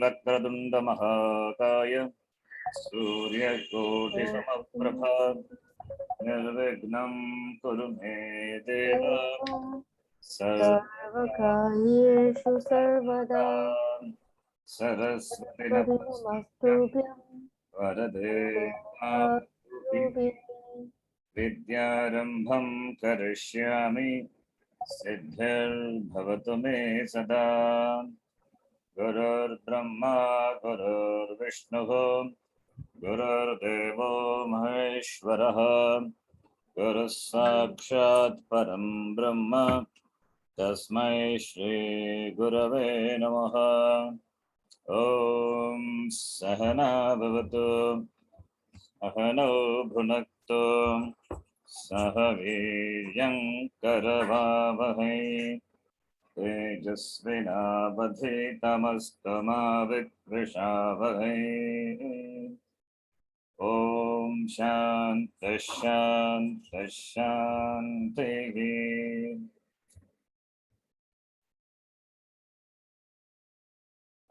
वक्रतुण्ड महाकाय सूर्यकोटिसमप्रभा निर्विघ्नं कुरु मे देव सर्वकार्येषु सर्वदा सरस्वती नमस्तुभ्यं वरदे वरदायुधे विद्यारम्भं करिष्यामि सिद्धिर्भवतु मे सदा गुरुर्ब्रह्मा गुरुर्विष्णुः गुरुर्देवो महेश्वरः गुरुः साक्षात् परं ब्रह्म तस्मै श्री गुरवे नमः। ॐ सहना भवतु सहनौ भुनक्तु सह वीर्यं करवावहै तेजस्विनावधीतमस्तु मा विद्विषावहै। ॐ शान्तिः शान्तिः शान्तिः।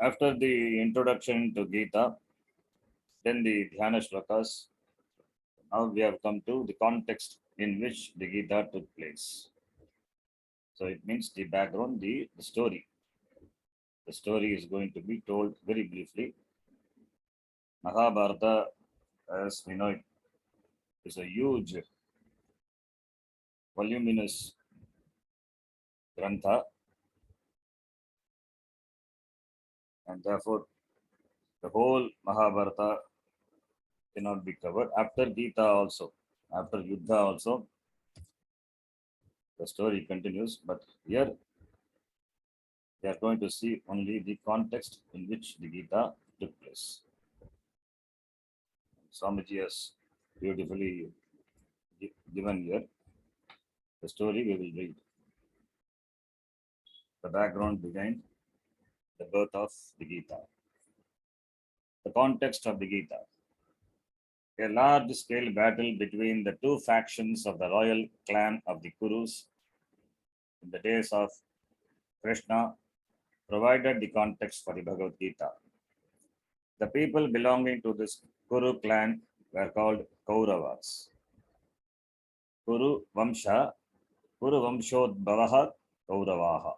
After the introduction to Gita, then the Dhyana Shlokas, now we have come to the context in which the Gita took place. So it means the background, the story. The story is going to be told very briefly. Mahabharata, as we know it, is a huge, voluminous grantha, and therefore the whole Mahabharata cannot be covered. After Gita also, after Yuddha also, the story continues, but here we are going to see only the context in which the Gita took place. Swamiji has beautifully given here the story we will read. The background behind the birth of the Gita. The context of the Gita. A large-scale battle between the two factions of the royal clan of the Kurus in the days of Krishna provided the context for the Bhagavad Gita. The people belonging to this Kuru clan were called Kauravas. Kuru Vamshodbhavaha Kauravaha.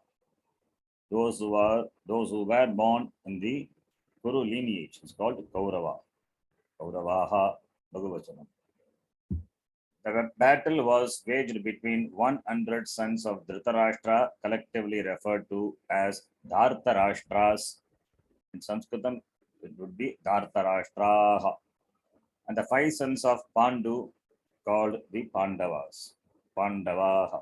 Those who were born in the Kuru lineage is called Kaurava. Kauravaha Bhagavachanam. The battle was waged between 100 sons of Dhritarashtra, collectively referred to as Dhartarashtras. In Sanskritam, it would be Dhartarashtraha. And the 5 sons of Pandu, called the Pandavas. Pandavaha.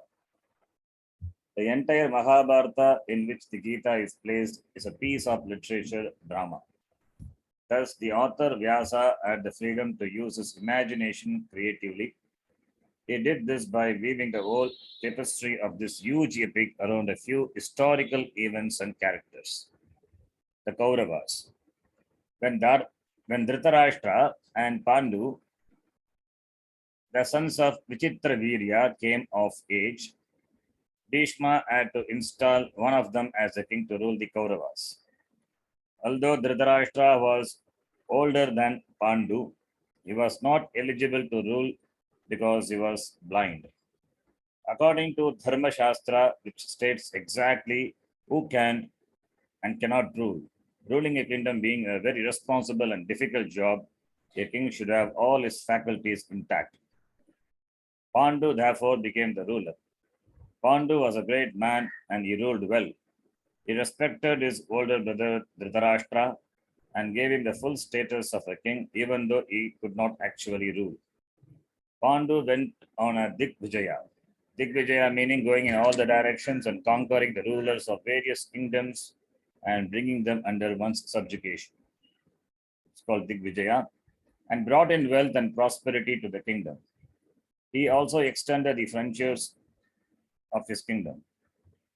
The entire Mahabharata in which the Gita is placed is a piece of literature drama. Thus, the author Vyasa had the freedom to use his imagination creatively. He did this by weaving the whole tapestry of this huge epic around a few historical events and characters. The Kauravas. When Dhritarashtra and Pandu, the sons of Vichitravirya, came of age, Bhishma had to install one of them as the king to rule the Kauravas. Although Dhritarashtra was older than Pandu, he was not eligible to rule because he was blind. According to Dharma Shastra, which states exactly who can and cannot rule, ruling a kingdom being a very responsible and difficult job, a king should have all his faculties intact. Pandu therefore became the ruler. Pandu was a great man and he ruled well. He respected his older brother Dhritarashtra and gave him the full status of a king, even though he could not actually rule. Pandu went on a Digvijaya. Digvijaya meaning going in all the directions and conquering the rulers of various kingdoms and bringing them under one's subjugation. It's called Digvijaya, and brought in wealth and prosperity to the kingdom. He also extended the frontiers of his kingdom.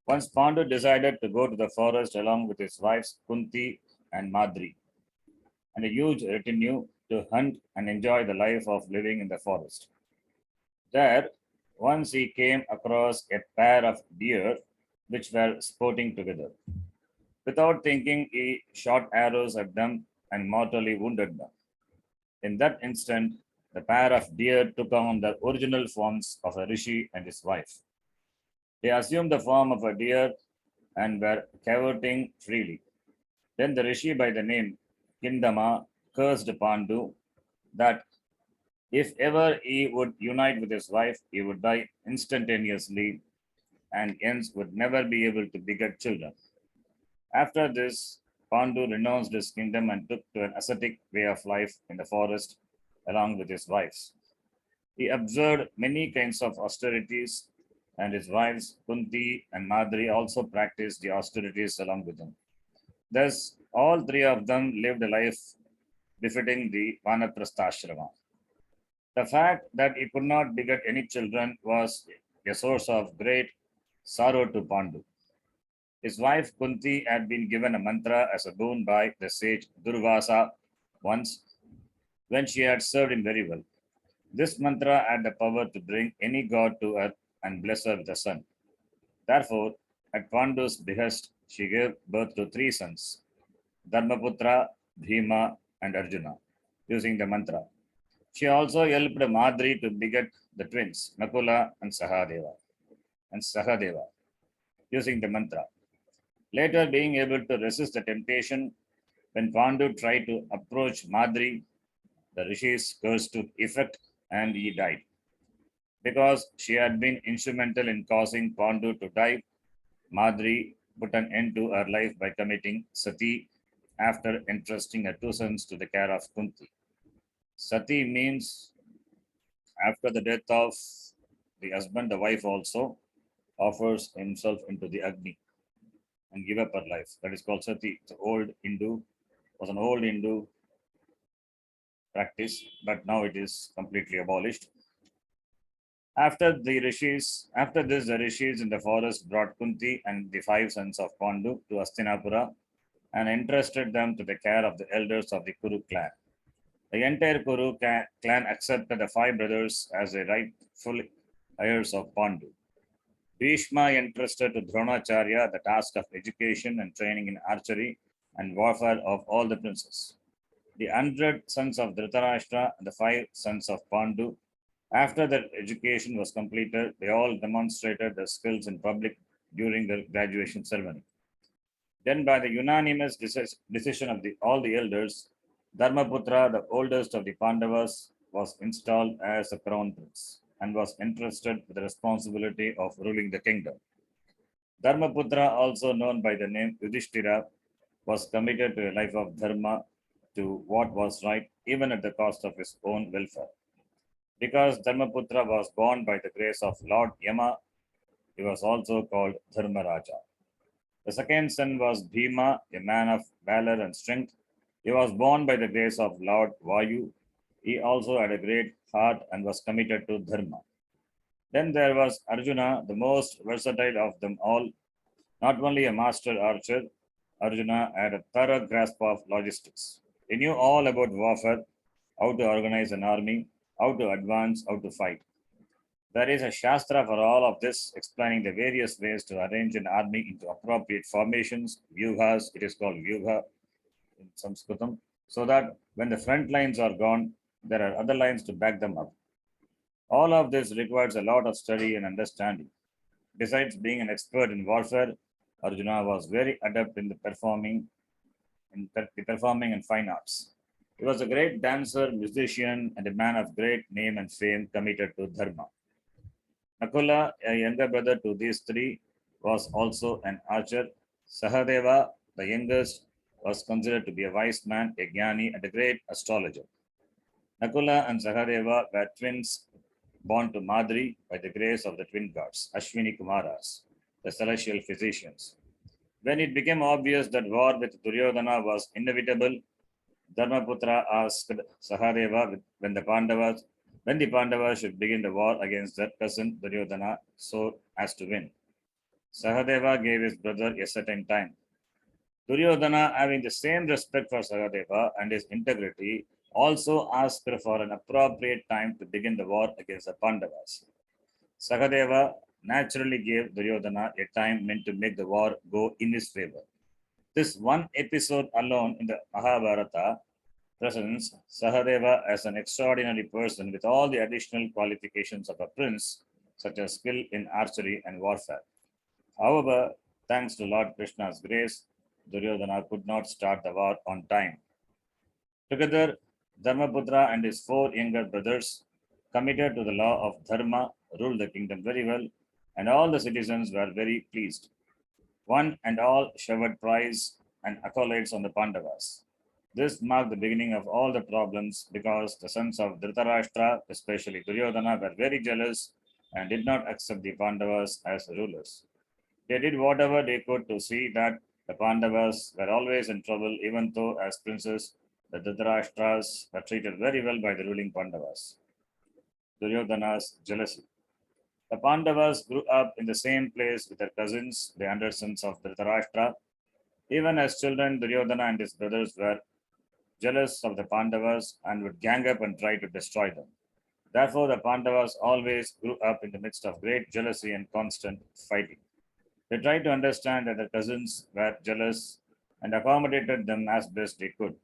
Once Pandu decided to go to the forest along with his wives Kunti and Madri and a huge retinue to hunt and enjoy the life of living in the forest. There, once he came across a pair of deer which were sporting together. Without thinking, he shot arrows at them and mortally wounded them. In that instant, the pair of deer took on the original forms of a rishi and his wife. They assumed the form of a deer and were cavorting freely. Then the rishi by the name Kindama cursed Pandu that if ever he would unite with his wife, he would die instantaneously and hence would never be able to beget children. After this, Pandu renounced his kingdom and took to an ascetic way of life in the forest along with his wives. He observed many kinds of austerities, and his wives Kunti and Madri also practiced the austerities along with him. Thus, all three of them lived a life befitting the Vanaprastha. The fact that he could not beget any children was a source of great sorrow to Pandu. His wife Kunti had been given a mantra as a boon by the sage Durvasa once when she had served him very well. This mantra had the power to bring any god to earth and bless her with a son. Therefore, at Pandu's behest, she gave birth to three sons, Dharmaputra, Bhima, and Arjuna, using the mantra. She also helped Madri to beget the twins, Nakula and Sahadeva, using the mantra. Later, being able to resist the temptation, when Pandu tried to approach Madri, the rishis curse took effect and he died. Because she had been instrumental in causing Pandu to die, Madri put an end to her life by committing sati after entrusting her two sons to the care of Kunti. Sati means after the death of the husband, the wife also offers himself into the Agni and give up her life. That is called sati. It's was an old Hindu practice, but now it is completely abolished. After this, the rishis in the forest brought Kunti and the five sons of Pandu to Hastinapura and entrusted them to the care of the elders of the Kuru clan. The entire clan accepted the five brothers as the rightful heirs of Pandu. Bhishma entrusted to Dronacharya the task of education and training in archery and warfare of all the princes. The 100 sons of Dhritarashtra and the five sons of Pandu, after their education was completed, they all demonstrated their skills in public during their graduation ceremony. Then, by the unanimous decision of all the elders, Dharmaputra, the oldest of the Pandavas, was installed as the crown prince and was entrusted with the responsibility of ruling the kingdom. Dharmaputra, also known by the name Yudhishthira, was committed to a life of dharma, to what was right, even at the cost of his own welfare. Because Dharmaputra was born by the grace of Lord Yama, he was also called Dharmaraja. The second son was Bhima, a man of valor and strength. He was born by the grace of Lord Vayu. He also had a great heart and was committed to Dharma. Then there was Arjuna, the most versatile of them all. Not only a master archer, Arjuna had a thorough grasp of logistics. He knew all about warfare, how to organize an army, how to advance, how to fight. There is a Shastra for all of this, explaining the various ways to arrange an army into appropriate formations, vyuhas, it is called vyuha in Sanskritam, so that when the front lines are gone, there are other lines to back them up. All of this requires a lot of study and understanding. Besides being an expert in warfare, Arjuna was very adept in performing and fine arts. He was a great dancer, musician, and a man of great name and fame committed to dharma. Nakula, a younger brother to these three, was also an archer. Sahadeva, the youngest, was considered to be a wise man, a jnani, and a great astrologer. Nakula and Sahadeva were twins born to Madri by the grace of the twin gods, Ashwini Kumaras, the celestial physicians. When it became obvious that war with Duryodhana was inevitable, Dharmaputra asked Sahadeva when the Pandavas should begin the war against their cousin Duryodhana so as to win. Sahadeva gave his brother a certain time. Duryodhana, having the same respect for Sahadeva and his integrity, also asked for an appropriate time to begin the war against the Pandavas. Sahadeva naturally gave Duryodhana a time meant to make the war go in his favor. This one episode alone in the Mahabharata presents Sahadeva as an extraordinary person with all the additional qualifications of a prince, such as skill in archery and warfare. However, thanks to Lord Krishna's grace, Duryodhana could not start the war on time. Together, Dharmaputra and his four younger brothers, committed to the law of Dharma, ruled the kingdom very well, and all the citizens were very pleased. One and all showered praise and accolades on the Pandavas. This marked the beginning of all the problems because the sons of Dhritarashtra, especially Duryodhana, were very jealous and did not accept the Pandavas as rulers. They did whatever they could to see that the Pandavas were always in trouble, even though, as princes, the Dhritarashtras were treated very well by the ruling Pandavas. Duryodhana's jealousy. The Pandavas grew up in the same place with their cousins, the younger sons of Dhritarashtra. Even as children, Duryodhana and his brothers were jealous of the Pandavas and would gang up and try to destroy them. Therefore, the Pandavas always grew up in the midst of great jealousy and constant fighting. They tried to understand that their cousins were jealous and accommodated them as best they could.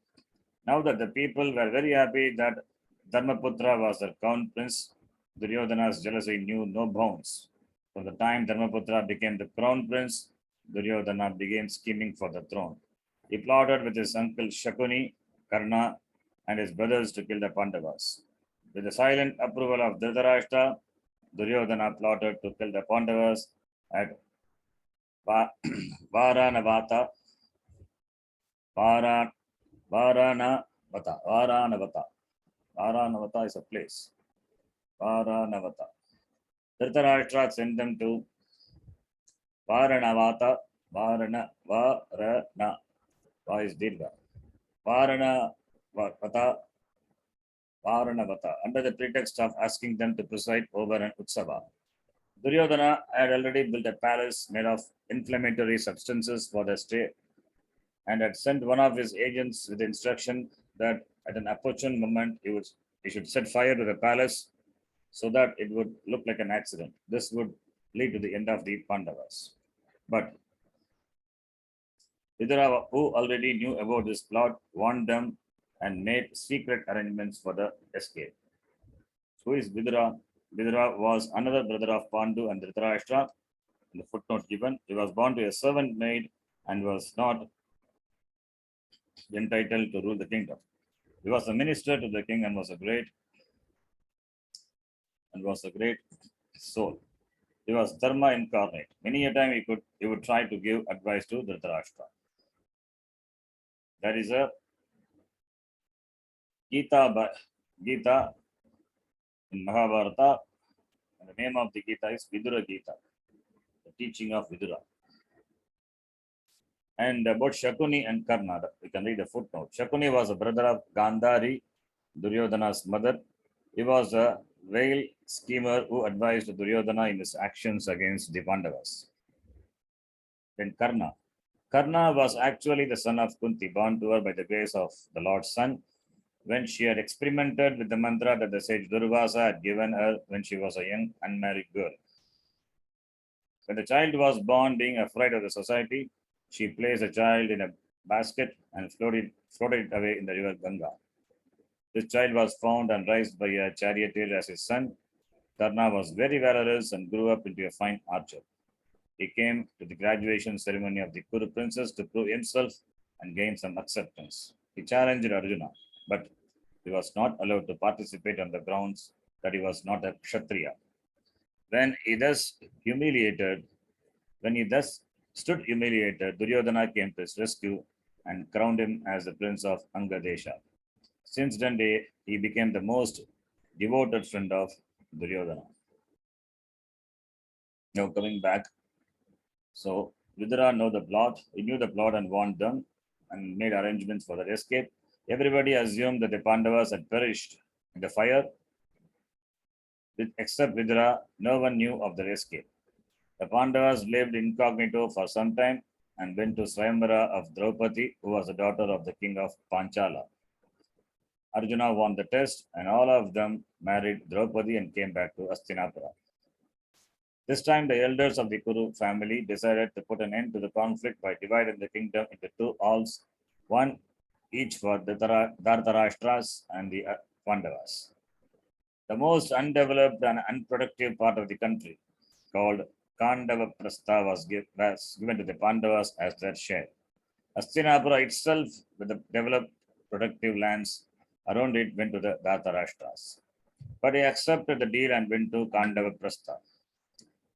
Now that the people were very happy that Dharmaputra was their crown prince, Duryodhana's jealousy knew no bounds. From the time Dharmaputra became the crown prince, Duryodhana began scheming for the throne. He plotted with his uncle Shakuni, Karna, and his brothers to kill the Pandavas. With the silent approval of Dhritarashtra, Duryodhana plotted to kill the Pandavas at Varanavata, Varanavata. Varanavata is a place. Varanavata. Dhritarashtra sent them to Varanavata, Varana, Va is Dirgha. Varanavata, under the pretext of asking them to preside over an Utsava. Duryodhana had already built a palace made of inflammatory substances for the state and had sent one of his agents with the instruction that at an opportune moment he should set fire to the palace so that it would look like an accident. This would lead to the end of the Pandavas. But Vidura, who already knew about this plot, warned them and made secret arrangements for the escape. Who is Vidura? Vidura was another brother of Pandu and Dhritarashtra. In the footnote given, he was born to a servant maid and was not entitled to rule the kingdom. He was a minister to the king and was a great soul. He was Dharma incarnate. Many a time he would try to give advice to Dhritarashtra. There is a Gita in Mahabharata, and the name of the Gita is Vidura Gita, the teaching of Vidura. And about Shakuni and Karna, we can read a footnote. Shakuni was a brother of Gandhari, Duryodhana's mother. He was a veil schemer who advised Duryodhana in his actions against the Pandavas. Then Karna. Karna was actually the son of Kunti, born to her by the grace of the Lord's Son, when she had experimented with the mantra that the sage Durvasa had given her when she was a young unmarried girl. When the child was born, being afraid of the society, she placed the child in a basket and floated it away in the river Ganga. This child was found and raised by a charioteer as his son. Karna was very valorous and grew up into a fine archer. He came to the graduation ceremony of the Kuru princess to prove himself and gain some acceptance. He challenged Arjuna, but he was not allowed to participate on the grounds that he was not a Kshatriya. When he thus stood humiliated, Duryodhana came to his rescue and crowned him as the prince of Angadesha. Since then, he became the most devoted friend of Duryodhana. Now coming back, so Vidura knew the plot and warned them and made arrangements for their escape. Everybody assumed that the Pandavas had perished in the fire. Except Vidura, no one knew of their escape. The Pandavas lived incognito for some time and went to Swayamvara of Draupadi, who was the daughter of the king of Panchala. Arjuna won the test, and all of them married Draupadi and came back to Hastinapura. This time, the elders of the Kuru family decided to put an end to the conflict by dividing the kingdom into two halls, one each for the Dhartarashtras and the Pandavas. The most undeveloped and unproductive part of the country, called Kandava Prastha, was given to the Pandavas as their share. Hastinapura itself, with the developed productive lands around it, went to the Dhartarashtras. But he accepted the deal and went to Kandava Prastha.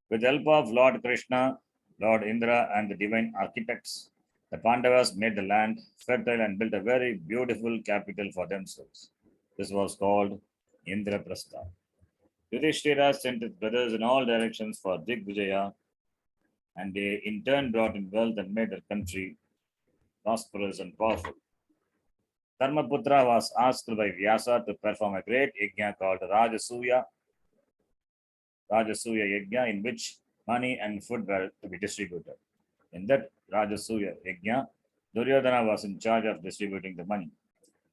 With the help of Lord Krishna, Lord Indra, and the divine architects, the Pandavas made the land fertile and built a very beautiful capital for themselves. This was called Indraprastha. Yudhishthira sent his brothers in all directions for Digvijaya, and they in turn brought in wealth and made their country prosperous and powerful. Dharmaputra was asked by Vyasa to perform a great yajna called Rajasuya Yajna, in which money and food were to be distributed. In that Rajasuya Yajna, Duryodhana was in charge of distributing the money.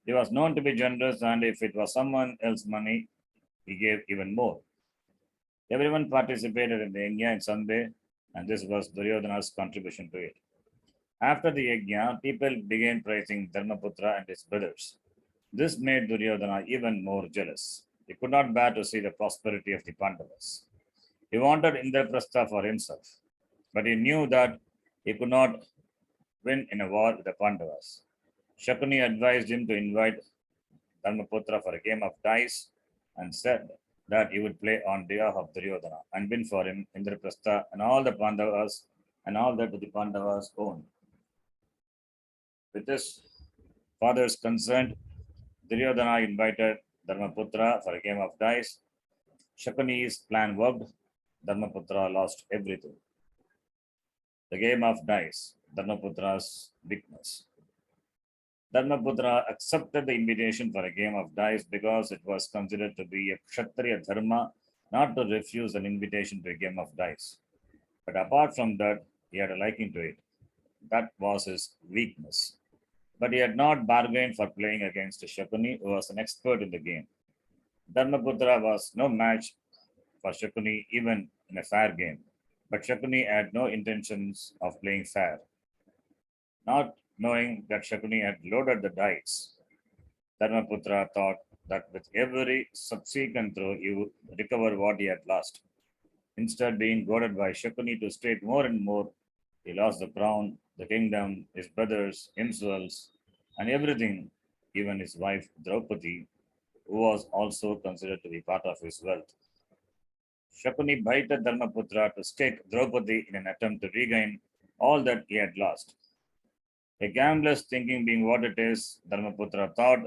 He was known to be generous, and if it was someone else's money, he gave even more. Everyone participated in the yajna in some way, and this was Duryodhana's contribution to it. After the yajna, people began praising Dharmaputra and his brothers. This made Duryodhana even more jealous. He could not bear to see the prosperity of the Pandavas. He wanted Indraprastha for himself, but he knew that he could not win in a war with the Pandavas. Shakuni advised him to invite Dharmaputra for a game of dice and said that he would play on behalf of Duryodhana and win for him Indraprastha and all the Pandavas and all that the Pandavas owned. With his father's consent, Duryodhana invited Dharmaputra for a game of dice. Shakuni's plan worked. Dharmaputra lost everything. The game of dice, Dharmaputra's weakness. Dharmaputra accepted the invitation for a game of dice because it was considered to be a Kshatriya dharma not to refuse an invitation to a game of dice. But apart from that, he had a liking to it. That was his weakness. But he had not bargained for playing against Shakuni, who was an expert in the game. Dharmaputra was no match for Shakuni even in a fair game. But Shakuni had no intentions of playing fair. Not knowing that Shakuni had loaded the dice, Dharmaputra thought that with every subsequent throw he would recover what he had lost. Instead, being goaded by Shakuni to stake more and more, he lost the crown, the kingdom, his brothers, himself, and everything, even his wife Draupadi, who was also considered to be part of his wealth. Shakuni baited Dharmaputra to stake Draupadi in an attempt to regain all that he had lost. A gambler's thinking being what it is, Dharmaputra thought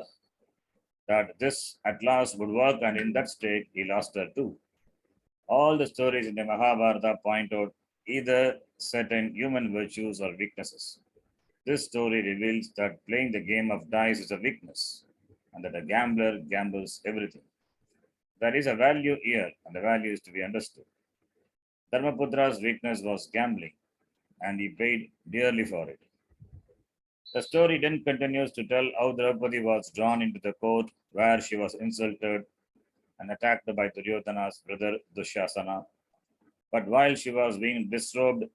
that this at last would work, and in that stake he lost her too. All the stories in the Mahabharata point out either certain human virtues or weaknesses. This story reveals that playing the game of dice is a weakness and that a gambler gambles everything. There is a value here, and the value is to be understood. Dharmaputra's weakness was gambling, and he paid dearly for it. The story then continues to tell how Draupadi was drawn into the court where she was insulted and attacked by Duryodhana's brother Dushasana. But while she was being disrobed,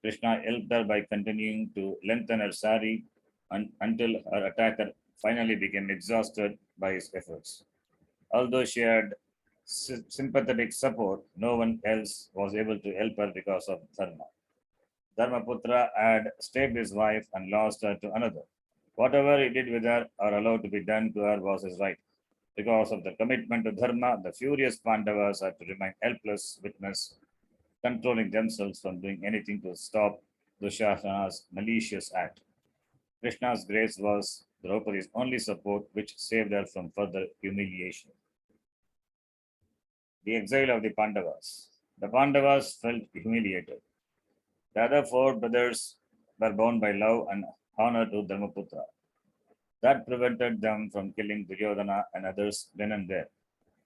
Krishna helped her by continuing to lengthen her sari until her attacker finally became exhausted by his efforts. Although she had sympathetic support, no one else was able to help her because of Dharma. Dharmaputra had staked his wife and lost her to another. Whatever he did with her or allowed to be done to her was his right. Because of the commitment to Dharma, the furious Pandavas had to remain helpless witness, controlling themselves from doing anything to stop Dushasana's malicious act. Krishna's grace was Draupadi's only support, which saved her from further humiliation. The exile of the Pandavas. The Pandavas felt humiliated. The other four brothers were bound by love and honor to Dharmaputra. That prevented them from killing Duryodhana and others then and there.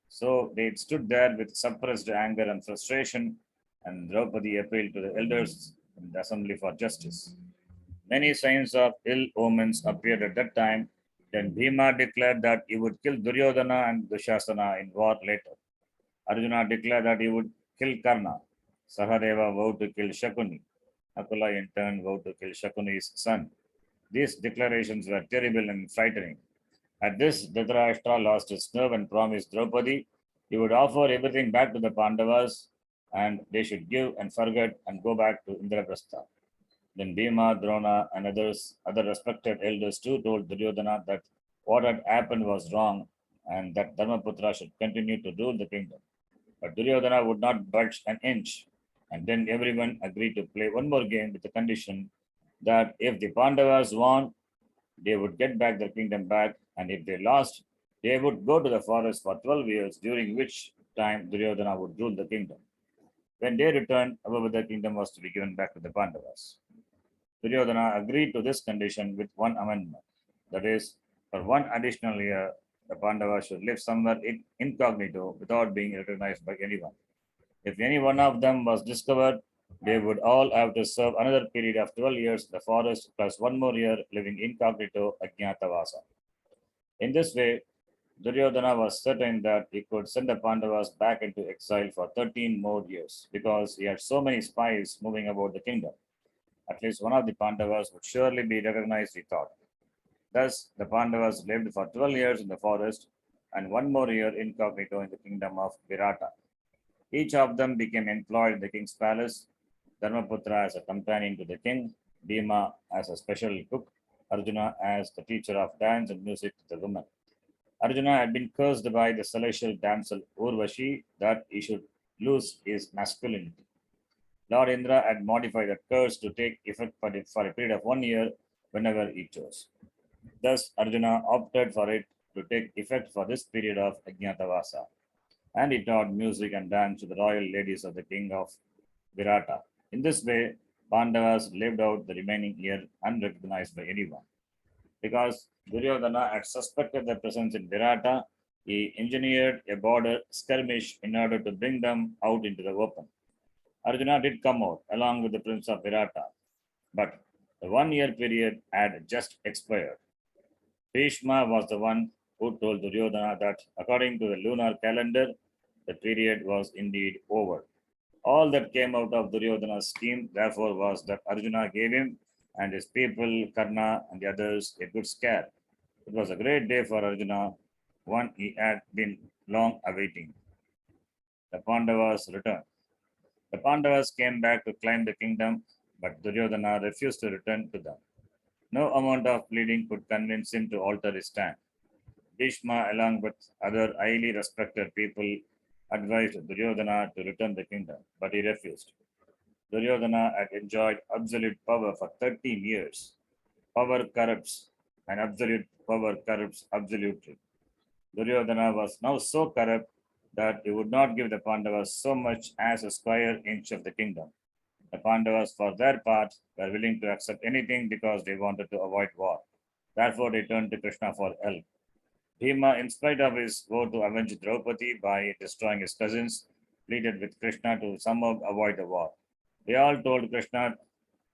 So they stood there with suppressed anger and frustration, and Draupadi appealed to the elders in the assembly for justice. Many signs of ill omens appeared at that time. Then Bhima declared that he would kill Duryodhana and Dushasana in war later. Arjuna declared that he would kill Karna. Sahadeva vowed to kill Shakuni. Nakula in turn vowed to kill Shakuni's son. These declarations were terrible and frightening. At this, Dhritarashtra lost his nerve and promised Draupadi he would offer everything back to the Pandavas and they should give and forget and go back to Indraprastha. Then Bhima, Drona, and other respected elders too told Duryodhana that what had happened was wrong and that Dharmaputra should continue to rule the kingdom. But Duryodhana would not budge an inch. And then everyone agreed to play one more game with the condition that if the Pandavas won, they would get back their kingdom back, and if they lost, they would go to the forest for 12 years, during which time Duryodhana would rule the kingdom. When they returned, however, the kingdom was to be given back to the Pandavas. Duryodhana agreed to this condition with one amendment. That is, for one additional year, the Pandavas should live somewhere incognito without being recognized by anyone. If any one of them was discovered, they would all have to serve another period of 12 years in the forest plus one more year living incognito Ajnatavasa. In this way, Duryodhana was certain that he could send the Pandavas back into exile for 13 more years because he had so many spies moving about the kingdom. At least one of the Pandavas would surely be recognized, he thought. Thus, the Pandavas lived for 12 years in the forest and one more year incognito in the kingdom of Virata. Each of them became employed in the king's palace, Dharmaputra as a companion to the king, Bhima as a special cook, Arjuna as the teacher of dance and music to the women. Arjuna had been cursed by the celestial damsel Urvashi that he should lose his masculinity. Lord Indra had modified the curse to take effect for a period of 1 year whenever he chose. Thus, Arjuna opted for it to take effect for this period of Ajnatavasa, and he taught music and dance to the royal ladies of the king of Virata. In this way, Pandavas lived out the remaining year unrecognized by anyone. Because Duryodhana had suspected their presence in Virata, he engineered a border skirmish in order to bring them out into the open. Arjuna did come out along with the prince of Virata, but the 1 year period had just expired. Bhishma was the one who told Duryodhana that according to the lunar calendar, the period was indeed over. All that came out of Duryodhana's scheme, therefore, was that Arjuna gave him and his people, Karna and the others, a good scare. It was a great day for Arjuna, one he had been long awaiting. The Pandavas returned. The Pandavas came back to claim the kingdom, but Duryodhana refused to return to them. No amount of pleading could convince him to alter his stand. Bhishma, along with other highly respected people, advised Duryodhana to return the kingdom, but he refused. Duryodhana had enjoyed absolute power for 13 years. Power corrupts, and absolute power corrupts absolutely. Duryodhana was now so corrupt that he would not give the Pandavas so much as a square inch of the kingdom. The Pandavas, for their part, were willing to accept anything because they wanted to avoid war. Therefore, they turned to Krishna for help. Bhima, in spite of his vow to avenge Draupadi by destroying his cousins, pleaded with Krishna to somehow avoid the war. They all told Krishna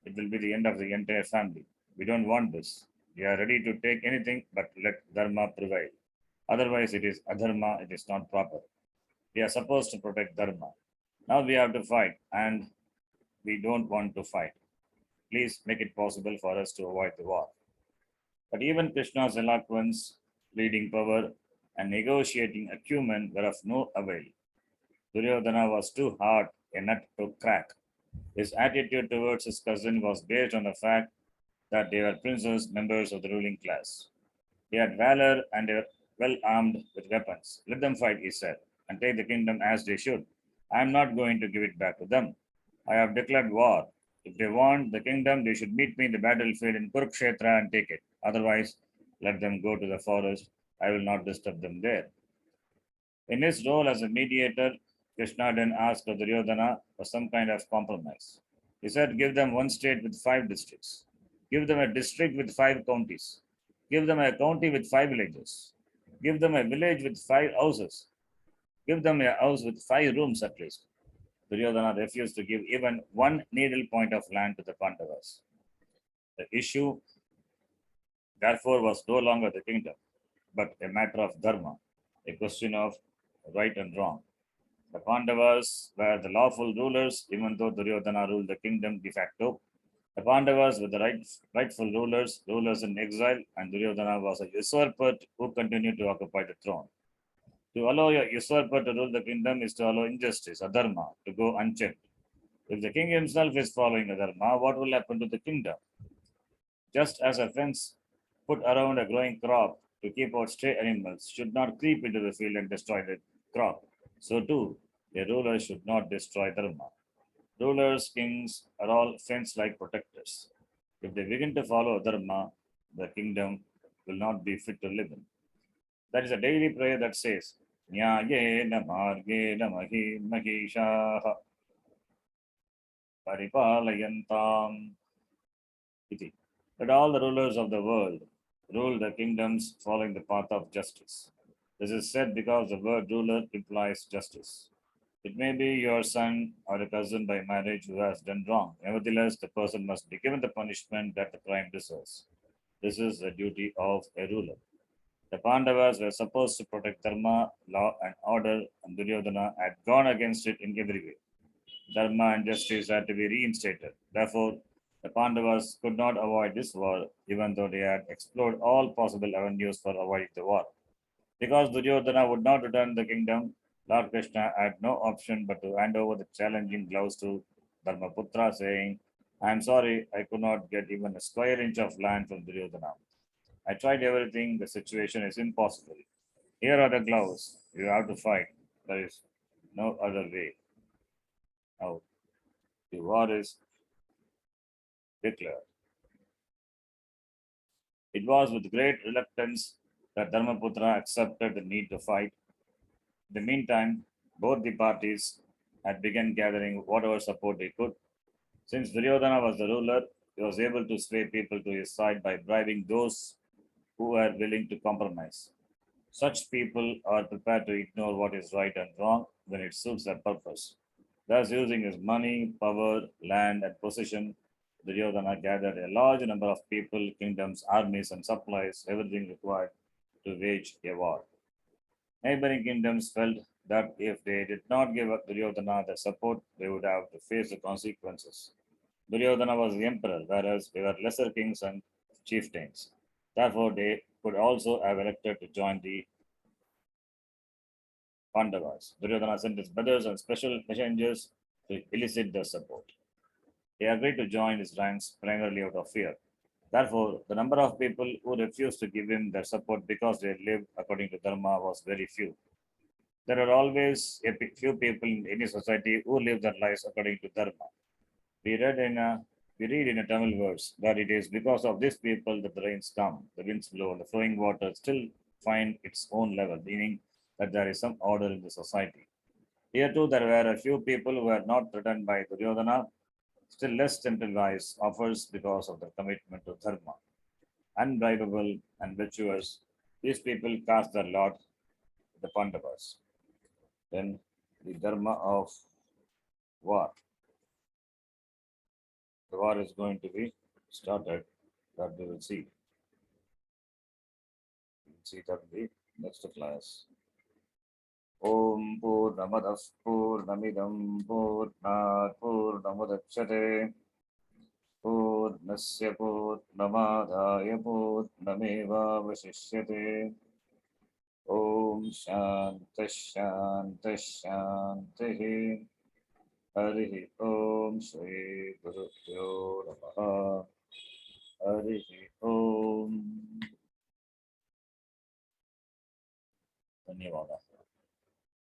it will be the end of the entire family. We don't want this. We are ready to take anything but let Dharma prevail. Otherwise, it is adharma, it is not proper. We are supposed to protect Dharma. Now we have to fight, and we don't want to fight. Please make it possible for us to avoid the war. But even Krishna's eloquence, leading power, and negotiating acumen were of no avail. Duryodhana was too hard a nut to crack. His attitude towards his cousin was based on the fact that they were princes, members of the ruling class. They had valor and they were well armed with weapons. Let them fight, he said, and take the kingdom as they should. I am not going to give it back to them. I have declared war. If they want the kingdom, they should meet me in the battlefield in Kurukshetra and take it. Otherwise, let them go to the forest. I will not disturb them there. In his role as a mediator, Krishna then asked Duryodhana for some kind of compromise. He said, give them one state with 5 districts. Give them a district with 5 counties. Give them a county with 5 villages. Give them a village with 5 houses. Give them a house with 5 rooms at least. Duryodhana refused to give even one needle point of land to the Pandavas. The issue, therefore, was no longer the kingdom, but a matter of dharma, a question of right and wrong. The Pandavas were the lawful rulers, even though Duryodhana ruled the kingdom de facto. The Pandavas were the rightful rulers in exile, and Duryodhana was a usurper who continued to occupy the throne. To allow a usurper to rule the kingdom is to allow injustice, adharma, to go unchecked. If the king himself is following adharma, what will happen to the kingdom? Just as a fence put around a growing crop to keep out stray animals should not creep into the field and destroy the crop, so too, a ruler should not destroy dharma. Rulers, kings are all fence like protectors. If they begin to follow dharma, the kingdom will not be fit to live in. That is a daily prayer that says, Nyayena margena mahishaha paripalayantam iti. That all the rulers of the world rule the kingdoms following the path of justice. This is said because the word ruler implies justice. It may be your son or a cousin by marriage who has done wrong. Nevertheless, the person must be given the punishment that the crime deserves. This is the duty of a ruler. The Pandavas were supposed to protect dharma, law, and order, and Duryodhana had gone against it in every way. Dharma and justice had to be reinstated. Therefore, the Pandavas could not avoid this war, even though they had explored all possible avenues for avoiding the war. Because Duryodhana would not return the kingdom, Lord Krishna had no option but to hand over the challenging gloves to Dharmaputra, saying, I am sorry, I could not get even a square inch of land from Duryodhana. I tried everything, the situation is impossible. Here are the gloves, you have to fight. There is no other way. Now, the war is declared. It was with great reluctance that Dharmaputra accepted the need to fight. In the meantime, both the parties had begun gathering whatever support they could. Since Duryodhana was the ruler, he was able to sway people to his side by bribing those who were willing to compromise. Such people are prepared to ignore what is right and wrong when it suits their purpose. Thus, using his money, power, land, and position, Duryodhana gathered a large number of people, kingdoms, armies, and supplies, everything required to wage a war. Neighboring kingdoms felt that if they did not give Duryodhana their support, they would have to face the consequences. Duryodhana was the emperor, whereas they were lesser kings and chieftains. Therefore, they could also have elected to join the Pandavas. Duryodhana sent his brothers and special messengers to elicit their support. They agreed to join his ranks primarily out of fear. Therefore, the number of people who refused to give him their support because they lived according to Dharma was very few. There are always a few people in any society who live their lives according to Dharma. We read in a Tamil verse that it is because of these people that the rains come, the winds blow, and the flowing water still find its own level, meaning that there is some order in the society. Here too, there were a few people who were not threatened by Duryodhana, still less tempted by his offers because of their commitment to Dharma. Unbribable and virtuous, these people cast their lot with the Pandavas. Then the Dharma of war. The war is going to be started, that we will see. We will see that in the next class. Om Purnamadah Purnamidam Purnat Purnamudachyate Purnasya Purnamadaya Purnamevavashishyate Om Shanti Shanti Shanti Harihi Om Shri Gurubhyo Namaha Harihi Om Dhanyavada.